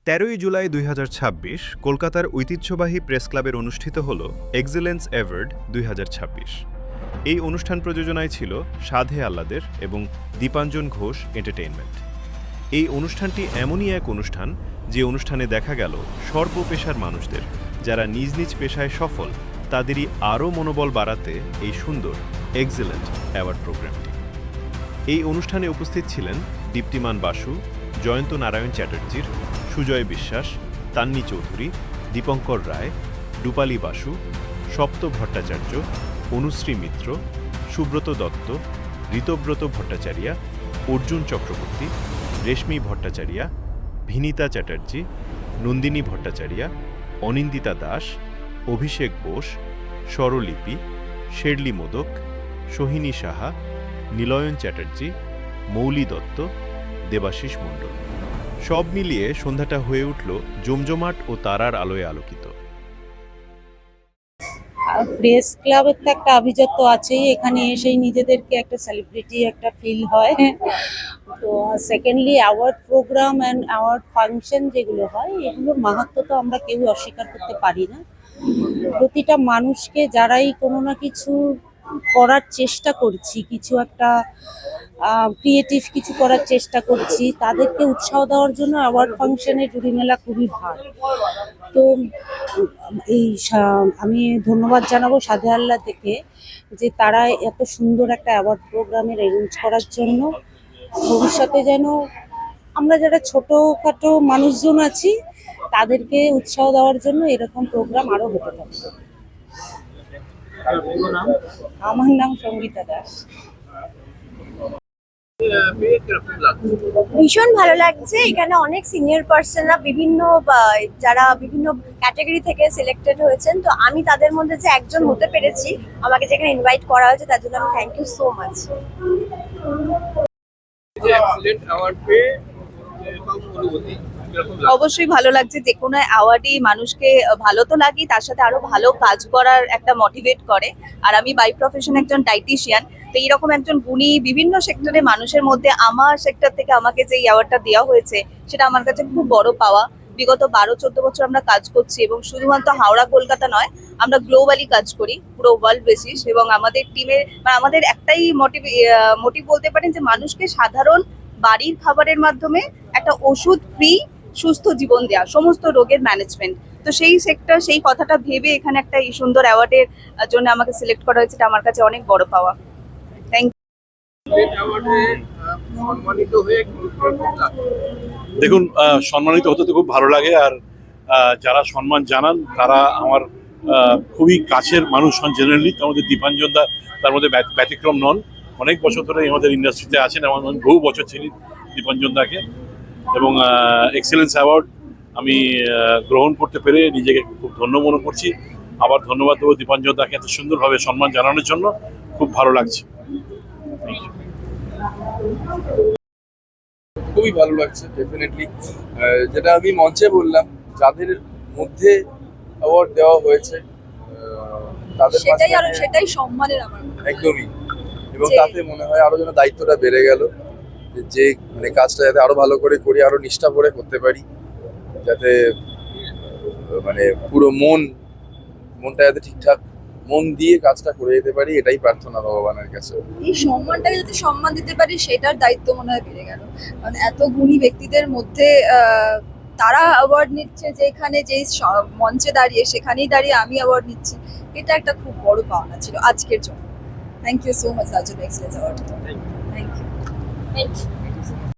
13ই জুলাই 2026 কলকাতার ঐতিহ্যবাহী প্রেস ক্লাবের অনুষ্ঠিত হল এক্সেলেন্স অ্যাওয়ার্ড 2026। এই অনুষ্ঠান প্রযোজনায় ছিল সাধে আহ্লাদের এবং দীপাঞ্জন ঘোষ এন্টারটেইনমেন্ট। এই অনুষ্ঠানটি এমনই এক অনুষ্ঠান যে অনুষ্ঠানে দেখা গেল সর্বপেশার মানুষদের যারা নিজ নিজ পেশায় সফল তাদেরই আরও মনোবল বাড়াতে এই সুন্দর এক্সেলেন্ট অ্যাওয়ার্ড প্রোগ্রামটি। এই অনুষ্ঠানে উপস্থিত ছিলেন দীপ্তিমান বাসু, জয়ন্ত নারায়ণ চ্যাটার্জির, সুজয় বিশ্বাস, তান্নি চৌধুরী, দীপঙ্কর রায়, রূপালী বাসু, সপ্ত ভট্টাচার্য, অনুশ্রী মিত্র, সুব্রত দত্ত, ঋতব্রত ভট্টাচার্য, অর্জুন চক্রবর্তী, রেশমি ভট্টাচার্য, ভিনিতা চ্যাটার্জি, নন্দিনী ভট্টাচার্য, অনিন্দিতা দাস, অভিষেক বোস, স্বরলিপি, শেরলি মোদক, সোহিনী সাহা, নিলয়ন চ্যাটার্জি, মৌলি দত্ত, দেবাশিস মণ্ডল। সব মিলিয়ে সন্ধ্যাটা হয়ে উঠল জমজমাট ও তারার আলোয় আলোকিত। প্রেস ক্লাবের তো একটা আভিজাত্য আছেই, এখানে এসেই নিজেদেরকে একটা সেলিব্রিটি একটা ফিল হয়। তো secondly award programme and award function যেগুলো হয় এগুলোর মাহাত্ম্য তো আমরা কেউ অস্বীকার করতে পারি না। প্রতিটা মানুষকে যারাই কোনো না কিছু করার চেষ্টা করছি, কিছু একটা ক্রিয়েটিভ কিছু করার চেষ্টা করছি, তাদেরকে উৎসাহ দেওয়ার জন্য অ্যাওয়ার্ড ফাংশনে জুরি মেলা খুবই ভালো। তো আমি ধন্যবাদ জানাবো সাধে আহ্লাদ থেকে যে তারা এত সুন্দর একটা অ্যাওয়ার্ড প্রোগ্রামের অ্যারেঞ্জ করার জন্য। ভবিষ্যতে যেন আমরা যারা ছোটোখাটো মানুষজন আছি তাদেরকে উৎসাহ দেওয়ার জন্য এরকম প্রোগ্রাম আরো হতে থাকবে। আমার নাম সঙ্গীতা দাস। ভীষণ ভালো লাগছে। এখানে অনেক সিনিয়র পার্সনরা বিভিন্ন যারা বিভিন্ন ক্যাটাগরি থেকে সিলেক্টেড হয়েছেন, তো আমি তাদের মধ্যে যে একজন হতে পেরেছি, আমাকে যেখানে ইনভাইট করা হয়েছে তার জন্য আমি থ্যাংক ইউ সো মাচ। অবশ্যই ভালো লাগছে। যে কোনো অ্যাওয়ার্ডই মানুষকে ভালো তো লাগে, তার সাথে আরো ভালো কাজ করার একটা মোটিভেট করে। আর আমি বাই প্রফেশন একজন ডায়েটিশিয়ান, তো এইরকম একজন গুণী বিভিন্ন সেক্টরে মানুষের মধ্যে আমার সেক্টর থেকে আমাকে যে অ্যাওয়ার্ডটা দেওয়া হয়েছে সেটা আমার কাছে খুব বড় পাওয়া। বিগত 12-14 বছর আমরা কাজ করছি এবং শুধুমাত্র হাওড়া কলকাতা নয়, আমরা গ্লোবালি কাজ করি পুরো ওয়ার্ল্ড বেসিস। এবং আমাদের টিমের আমাদের একটাই মোটিভ বলতে পারেন যে মানুষকে সাধারণ বাড়ির খাবারের মাধ্যমে একটা ওষুধ ফ্রি সুস্থ জীবন দেওয়া, সমস্ত রোগের ম্যানেজমেন্ট। তো সেই সেক্টর, সেই কথাটা ভেবে এখানে একটা এই সুন্দর অ্যাওয়ার্ডের জন্য আমাকে সিলেক্ট করা হয়েছে, এটা আমার কাছে অনেক বড় পাওয়া। থ্যাংক দেখুন, সম্মানিত হতে তো খুব ভালো লাগে। আর যারা সম্মান জানান তারা আমার খুবই কাছের মানুষ হন জেনারেলি। তার মধ্যে দীপাঞ্জন দা তার মধ্যে ব্যতিক্রম নন। অনেক বছর ধরে আমাদের ইন্ডাস্ট্রিতে আছেন, এমন বহু বছর ছিলেন দীপাঞ্জন দাকে। এবং এক্সেলেন্স অ্যাওয়ার্ড আমি গ্রহণ করতে পেরে নিজেকে খুব ধন্য মনে করছি। আবার ধন্যবাদ দেবো দীপাঞ্জন দাকে এত সুন্দরভাবে সম্মান জানানোর জন্য। খুব ভালো লাগছে। খুবই ভালো লাগছে ডেফিনেটলি। যেটা আমি মঞ্চে বললাম, যাদের মধ্যে অ্যাওয়ার্ড দেওয়া হয়েছে তাদের সেটাই সম্মানের আমার একদমই। এবং তাতে মনে হয় আরো যেন দায়িত্বটা বেড়ে গেল, যে মানে কাজটা যাতে আরো ভালো করে করি, আরো নিষ্ঠা করে করতে পারি, যাতে মানে পুরো মনটা যাতে ঠিকঠাক মন দিয়ে কাজটা করে যেতে পারি, এটাই প্রার্থনা ভগবানের কাছে। এই সম্মানটাকে যদি সম্মান দিতে পারি সেটার দায়িত্ব মনে হয় বেড়ে গেল। কারণ এত গুণী ব্যক্তিদের মধ্যে তারা অ্যাওয়ার্ড নিচ্ছে, যেখানে যেই মঞ্চে দাঁড়িয়ে সেখানেই দাঁড়িয়ে আমি অ্যাওয়ার্ড নিচ্ছি, এটা একটা খুব বড় পাওনা ছিল আজকের জন্য। Thank you so much Raju excellence award. Thank you.